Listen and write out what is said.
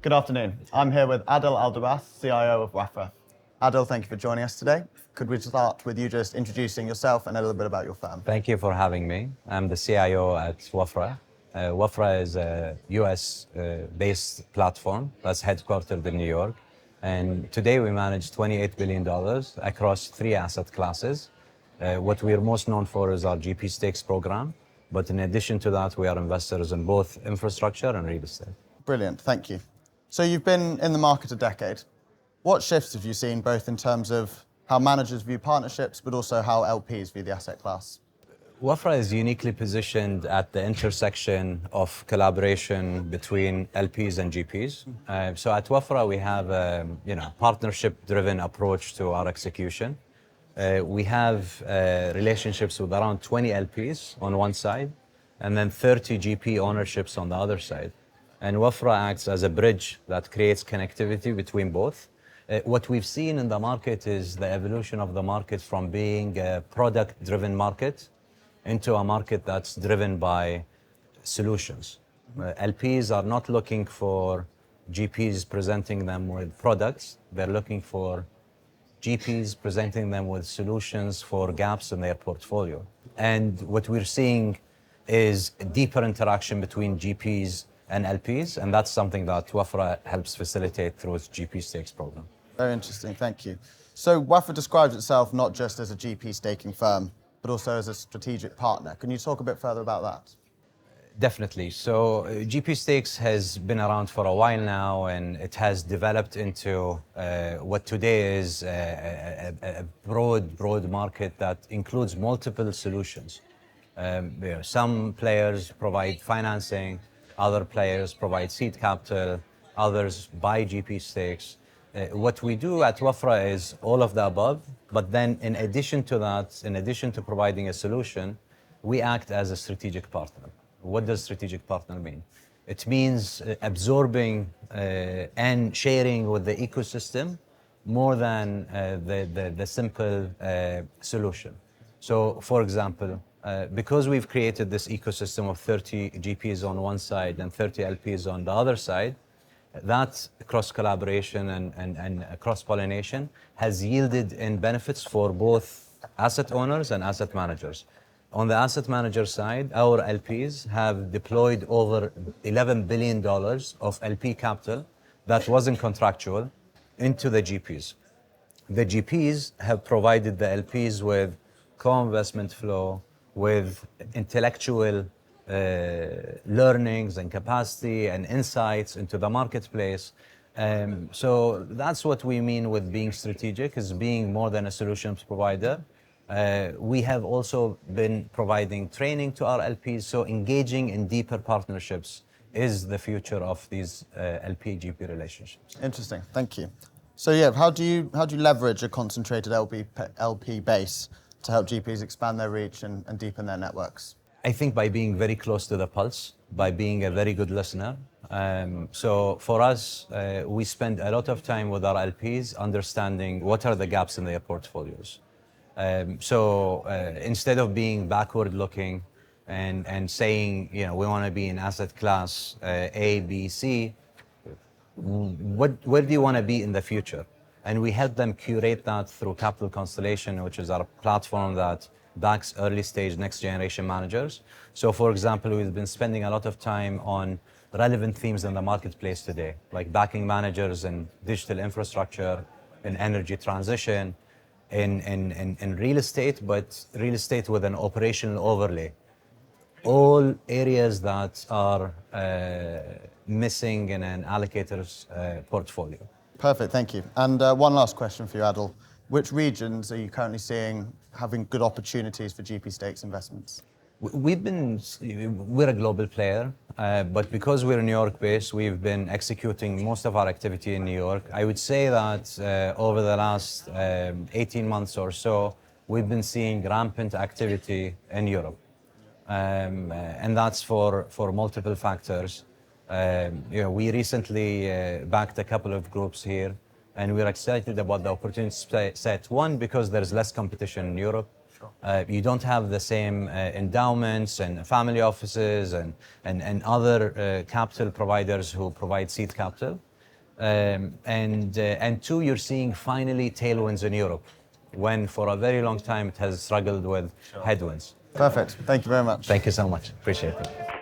Good afternoon. I'm here with Adel ALDERBAS, CIO of WAFRA. Adel, thank you for joining us today. Could we start with you just introducing yourself and a little bit about your firm? Thank you for having me. I'm the CIO at WAFRA. WAFRA is a US-based platform that's headquartered in New York. And today we manage $28 billion across 3 asset classes. What we're most known for is our GP stakes program. But in addition to that, we are investors in both infrastructure and real estate. Brilliant, thank you. So you've been in the market a decade. What shifts have you seen both in terms of how managers view partnerships, but also how LPs view the asset class? WAFRA is uniquely positioned at the intersection of collaboration between LPs and GPs. So at WAFRA, we have a partnership-driven approach to our execution. We have relationships with around 20 LPs on one side, and then 30 GP ownerships on the other side. And WAFRA acts as a bridge that creates connectivity between both. What we've seen in the market is the evolution of the market from being a product-driven market into a market that's driven by solutions. LPs are not looking for GPs presenting them with products. They're looking for GPs presenting them with solutions for gaps in their portfolio. And what we're seeing is a deeper interaction between GPs and LPs, and that's something that WAFRA helps facilitate through its GP stakes program. Very interesting, thank you. So WAFRA describes itself not just as a GP staking firm, but also as a strategic partner. Can you talk a bit further about that? Definitely. So GP stakes has been around for a while now, and it has developed into what today is a broad market that includes multiple solutions. Some players provide financing, other players provide seed capital, others buy GP stakes. What we do at WAFRA is all of the above, but then in addition to that, in addition to providing a solution, we act as a strategic partner. What does strategic partner mean? It means absorbing and sharing with the ecosystem more than the simple solution. So for example, because we've created this ecosystem of 30 GPs on one side and 30 LPs on the other side, that cross-collaboration and cross-pollination has yielded in benefits for both asset owners and asset managers. On the asset manager side, our LPs have deployed over $11 billion of LP capital that wasn't contractual into the GPs. The GPs have provided the LPs with co-investment flow, with intellectual learnings and capacity and insights into the marketplace. So that's what we mean with being strategic, is being more than a solutions provider. We have also been providing training to our LPs, so engaging in deeper partnerships is the future of these LP-GP relationships. Interesting, thank you. So yeah, how do you leverage a concentrated LP base to help GPs expand their reach and deepen their networks? I think by being very close to the pulse, by being a very good listener. So for us, we spend a lot of time with our LPs understanding what are the gaps in their portfolios. So instead of being backward looking and saying, we want to be in asset class A, B, C, where do you want to be in the future? And we help them curate that through Capital Constellation, which is our platform that backs early stage next generation managers. So for example, we've been spending a lot of time on relevant themes in the marketplace today, like backing managers in digital infrastructure, in energy transition, in real estate, but real estate with an operational overlay. All areas that are missing in an allocator's portfolio. Perfect, thank you. And one last question for you, Adel. Which regions are you currently seeing having good opportunities for GP stakes investments? We're a global player, but because we're New York based, we've been executing most of our activity in New York. I would say that over the last 18 months or so, we've been seeing rampant activity in Europe. And that's for multiple factors. We recently backed a couple of groups here, and we're excited about the opportunity set. One, because there's less competition in Europe. Sure. You don't have the same endowments and family offices and other capital providers who provide seed capital. And two, you're seeing finally tailwinds in Europe, when for a very long time it has struggled with headwinds. Perfect. Thank you very much. Thank you so much. Appreciate it.